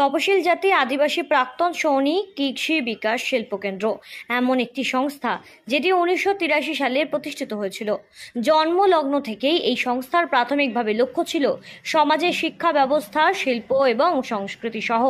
তপশিল জাতি আদিবাসী প্রাক্তন সৈনিক কৃষি বিকাশ শিল্পকেন্দ্র এমন একটি সংস্থা যেটি 1983 সালে প্রতিষ্ঠিত হয়েছিল। জন্মলগ্ন থেকেই এই সংস্থার প্রাথমিকভাবে লক্ষ্য ছিল সমাজের শিক্ষা ব্যবস্থা, শিল্প এবং সংস্কৃতি সহ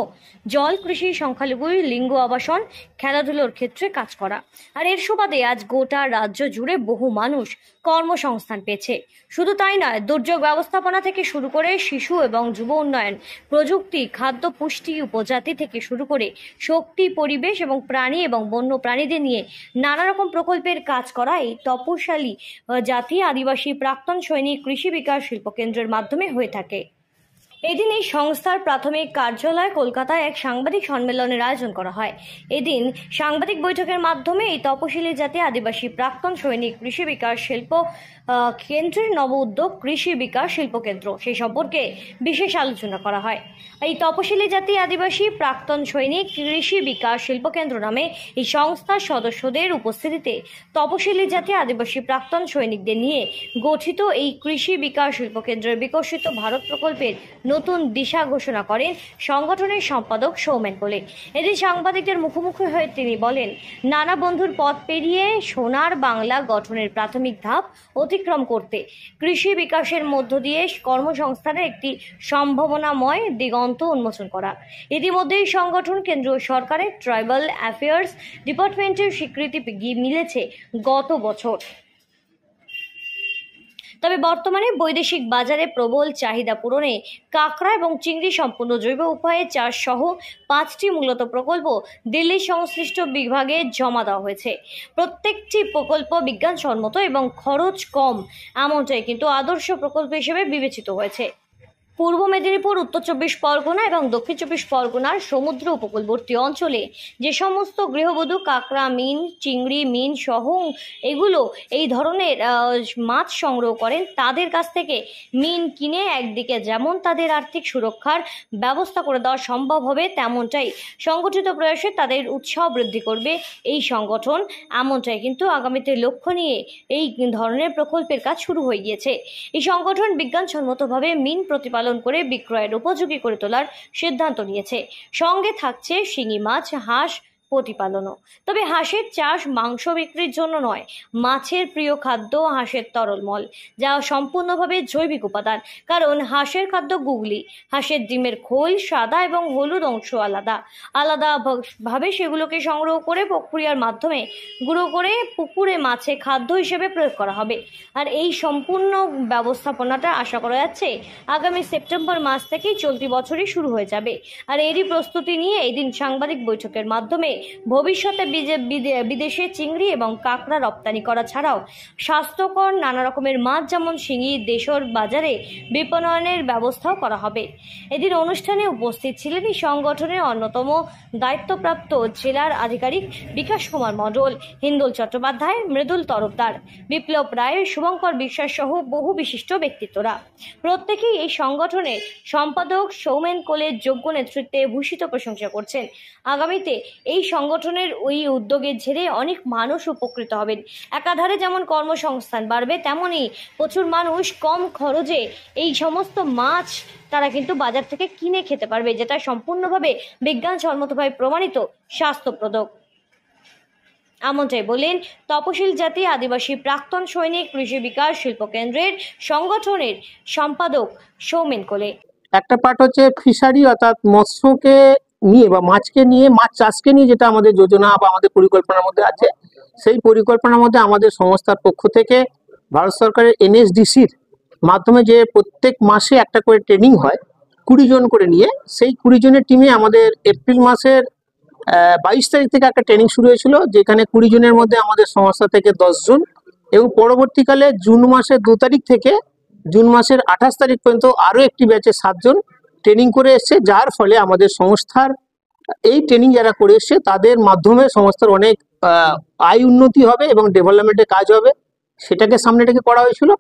জল, কৃষি, সংখ্যালঘু, লিঙ্গ আবাসন, খেলাধুলোর ক্ষেত্রে কাজ করা। আর এর সুবাদে আজ গোটা রাজ্য জুড়ে বহু মানুষ কর্মসংস্থান পেয়েছে। শুধু তাই নয়, দুর্যোগ ব্যবস্থাপনা থেকে শুরু করে শিশু এবং যুব উন্নয়ন, প্রযুক্তি, খাদ্য, পুষ্টি, উপজাতি থেকে শুরু করে শক্তি, পরিবেশ এবং প্রাণী এবং বন্য প্রাণীদের নিয়ে নানা রকম প্রকল্পের কাজ করা এই তপশিলি জাতি আদিবাসী প্রাক্তন সৈনিক কৃষি বিকাশ শিল্পকেন্দ্রের মাধ্যমে হয়ে থাকে। এদিন এই সংস্থার প্রাথমিক কার্যালয় কলকাতায় এক সাংবাদিক সম্মেলনের আয়োজন করা হয়। এদিন সাংবাদিক বৈঠকের মাধ্যমে এই তপশিলি জাতি আদিবাসী প্রাক্তন সৈনিক কৃষি বিকাশ শিল্প কেন্দ্রের নব উদ্যোগ কৃষি বিকাশ শিল্পকেন্দ্র সেই সম্পর্কে বিশেষ আলোচনা করা হয়। এই তপশিলি জাতি আদিবাসী প্রাক্তন সৈনিক কৃষি বিকাশ শিল্পকেন্দ্র নামে এই সংস্থার সদস্যদের উপস্থিতিতে তপশিলি জাতি আদিবাসী প্রাক্তন সৈনিকদের নিয়ে গঠিত এই কৃষি বিকাশ শিল্পকেন্দ্রের বিকশিত ভারত প্রকল্পের নতুন দিশা ঘোষণা করেন সংগঠনের সম্পাদক সৌমেন কোলে। এদিন সাংবাদিকদের মুখোমুখি হয়ে তিনি বলেন, নানা বন্ধুর পথ পেরিয়ে সোনার বাংলা গঠনের প্রাথমিক ধাপ অতিক্রম করতে কৃষি বিকাশের মধ্য দিয়ে কর্মসংস্থানের একটি সম্ভাবনাময় দিগন্ত উন্মোচন করা। ইতিমধ্যেই সংগঠন কেন্দ্রীয় সরকারের ট্রাইবাল অ্যাফেয়ার্স ডিপার্টমেন্টের স্বীকৃতি মিলেছে গত বছর। তবে বর্তমানে বৈদেশিক বাজারে প্রবল চাহিদা পূরণে কাঁকড়া এবং চিংড়ি সম্পূর্ণ জৈব উপায়ে চাষ সহ 5টি মূলত প্রকল্প দিল্লি সংশ্লিষ্ট বিভাগে জমা দেওয়া হয়েছে। প্রত্যেকটি প্রকল্প বিজ্ঞানসম্মত এবং খরচ কম এমনটাই কিন্তু আদর্শ প্রকল্প হিসেবে বিবেচিত হয়েছে। পূর্ব মেদিনীপুর, উত্তর 24 পরগনা এবং দক্ষিণ 24 পরগনার সমুদ্র উপকূলবর্তী অঞ্চলে যে সমস্ত গৃহবধূ কাঁকড়া, মিন, চিংড়ি, মিন সহ এগুলো এই ধরনের মাছ সংগ্রহ করেন, তাদের কাছ থেকে মিন কিনে একদিকে যেমন তাদের আর্থিক সুরক্ষার ব্যবস্থা করে দেওয়া সম্ভব হবে, তেমনটাই সংগঠিত প্রয়াসে তাদের উৎসাহ বৃদ্ধি করবে এই সংগঠন। এমনটাই কিন্তু আগামীতে লক্ষ্য নিয়ে এই ধরনের প্রকল্পের কাজ শুরু হয়ে গিয়েছে। এই সংগঠন বিজ্ঞানসম্মতভাবে মিন প্রতিপালন করে বিক্রয়ের উপযোগী করে তোলার সিদ্ধান্ত নিয়েছে। সঙ্গে থাকছে শিঙি মাছ, হাঁস প্রতিপালনও। তবে হাঁসের চাষ মাংস বিক্রির জন্য নয়, মাছের প্রিয় খাদ্য হাঁসের তরল মল, যা সম্পূর্ণভাবে জৈবিক উপাদান। কারণ হাঁসের খাদ্য গুগলি, হাঁসের ডিমের খোল সাদা এবং হলুদ অংশ আলাদা আলাদা ভাবে সেগুলোকে সংগ্রহ করে প্রক্রিয়ার মাধ্যমে গুঁড়ো করে পুকুরে মাছে খাদ্য হিসেবে প্রয়োগ করা হবে। আর এই সম্পূর্ণ ব্যবস্থাপনাটা আশা করা যাচ্ছে আগামী সেপ্টেম্বর মাস থেকেই চলতি বছরই শুরু হয়ে যাবে। আর এরই প্রস্তুতি নিয়ে এদিন সাংবাদিক বৈঠকের মাধ্যমে ভবিষ্যতে বিদেশে চিংড়ি এবং কাঁকড়া রপ্তানি করা ছাড়াও স্বাস্থ্যকর নানা রকমের মাছ যেমন শিঙি দেশের বাজারে বিপণনের ব্যবস্থাও করা হবে। এদিন অনুষ্ঠানে উপস্থিত ছিলেন এই সংগঠনের অন্যতম দায়িত্বপ্রাপ্ত জেলার আধিকারিক বিকাশ কুমার মণ্ডল, হিন্দোল চট্টোপাধ্যায়, মৃদুল তরফদার, বিপ্লব রায়, শুভঙ্কর বিশ্বাস সহ বহু বিশিষ্ট ব্যক্তিত্বরা। প্রত্যেকেই এই সংগঠনের সম্পাদক সৌমেন কোলের যোগ্য নেতৃত্বে ভূষিত প্রশংসা করছেন। আগামীতে এই সংগঠনের ওই উদ্যোগের জেরে অনেক মানুষ উপকৃত হবেন। একাধারে যেমন কর্মসংস্থান বাড়বে, তেমনই প্রচুর মানুষ কম খরচে এই সমস্ত মাছ তারা কিন্তু বাজার থেকে কিনে খেতে পারবে, যেটা সম্পূর্ণভাবে বিজ্ঞানসম্মতভাবে প্রমাণিত স্বাস্থ্যপ্রদ। এমনটাই বলেন তপশিল জাতি আদিবাসী প্রাক্তন সৈনিক কৃষি বিকাশ শিল্পকেন্দ্রের সংগঠনের সম্পাদক সৌমেন কোলে। একটা পার্ট হচ্ছে ফিশারি, অর্থাৎ মৎস্যকে নিয়ে বা মাছকে নিয়ে, মাছ চাষকে নিয়ে যেটা আমাদের যোজনা বা আমাদের পরিকল্পনার মধ্যে আছে, সেই পরিকল্পনার মধ্যে আমাদের সংস্থার পক্ষ থেকে ভারত সরকারের NSDCর মাধ্যমে যে প্রত্যেক মাসে একটা করে ট্রেনিং হয় 20 জন করে নিয়ে, সেই 20 জনের টিমে আমাদের এপ্রিল মাসের 22 তারিখ থেকে একটা ট্রেনিং শুরু হয়েছিল, যেখানে 20 জনের মধ্যে আমাদের সংস্থা থেকে 10 জন এবং পরবর্তীকালে জুন মাসের 2 তারিখ থেকে জুন মাসের 28 তারিখ পর্যন্ত আরও একটি ব্যাচে 7 জন ট্রেনিং করে এসছে। যার ফলে আমাদের সংস্থার এই ট্রেনিং যারা করে এসছে তাদের মাধ্যমে সংস্থার অনেক আয় উন্নতি হবে এবং ডেভেলপমেন্টের কাজ হবে, সেটাকে সামনে রেখে করা হয়েছিল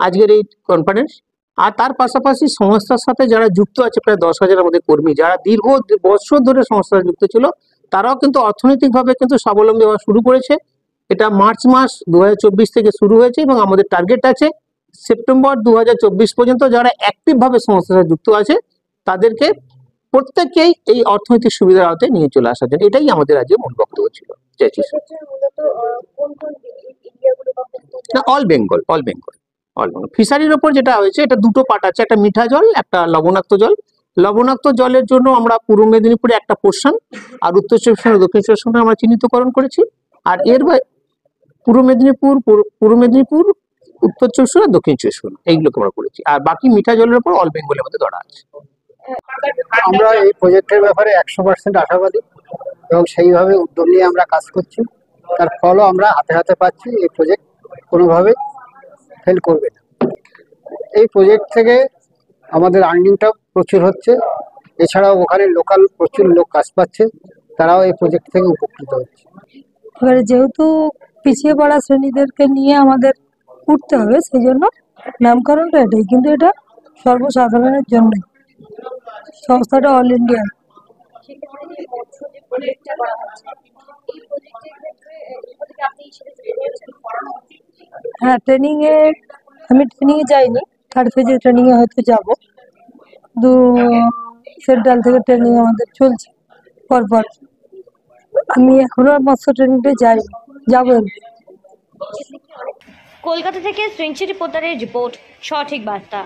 আজকের এই কনফারেন্স। আর তার পাশাপাশি সংস্থার সাথে যারা যুক্ত আছে প্রায় 10,000 আমাদের কর্মী, যারা দীর্ঘ বছর ধরে সংস্থায় যুক্ত ছিল, তারাও কিন্তু অর্থনৈতিকভাবে কিন্তু স্বাবলম্বী হওয়া শুরু করেছে। এটা মার্চ মাস 2024 থেকে শুরু হয়েছে এবং আমাদের টার্গেট আছে সেপ্টেম্বর 2024 পর্যন্ত যারা অ্যাক্টিভভাবে সংস্থার সাথে যুক্ত আছে তাদেরকে প্রত্যেককেই এই অর্থনৈতিক সুবিধার আওতায় নিয়ে চলে আসার জন্য, এটাই আমাদের আজকে মূল বক্তব্য ছিল। চাইছি না, all Bengal, all Bengal, all Bengal. ফিশারির ওপর যেটা হয়েছে, এটা দুটো পার্ট আছে, একটা মিঠা জল, একটা লবণাক্ত জল। লবণাক্ত জলের জন্য আমরা পূর্ব মেদিনীপুরে একটা পোর্শন আর উত্তর চব্বিশ পরগনা, দক্ষিণ চব্বিশ পরগনা আমরা চিহ্নিতকরণ করেছি। আর এর পূর্ব মেদিনীপুর, উত্তর চব্বিশ পরগনা, দক্ষিণ চব্বিশ পরগনা, এইগুলোকে আমরা করেছি। আর বাকি মিঠা জলের উপর অল বেঙ্গলের মধ্যে ধরা আছে। আমরা এই প্রজেক্টের ব্যাপারে 100% আশাবাদী এবং সেইভাবে উদ্যোগ নিয়ে আমরা কাজ করছি। তার ফলও আমরা হাতে হাতে পাচ্ছি। এই প্রজেক্ট কোনোভাবে ফেল করবে না। এই প্রজেক্ট থেকে আমাদের আর্নিংটাও প্রচুর হচ্ছে। এছাড়াও ওখানে লোকাল প্রচুর লোক কাজ পাচ্ছে, তারাও এই প্রজেক্ট থেকে উপকৃত হচ্ছে। এবারে যেহেতু পিছিয়ে পড়া শ্রেণীদেরকে নিয়ে আমাদের উঠতে হবে, সেই জন্য নামকরণটা এটাই, কিন্তু এটা সর্বসাধারণের জন্য। সংস্থাটা অল ইন্ডিয়া। হ্যাঁ, আমি ট্রেনিং এ যাইনি, থার্ড ফেজে ট্রেনিং এ হয়তো যাব। সেন্ট্রাল থেকে ট্রেনিং আমাদের চলছে পরপর। আমি এখনো মৎস্য ট্রেনিংটা যাইনি, যাবো। কলকাতা থেকে সৃঞ্চি রিপোর্টারের রিপোর্ট, সঠিক বার্তা।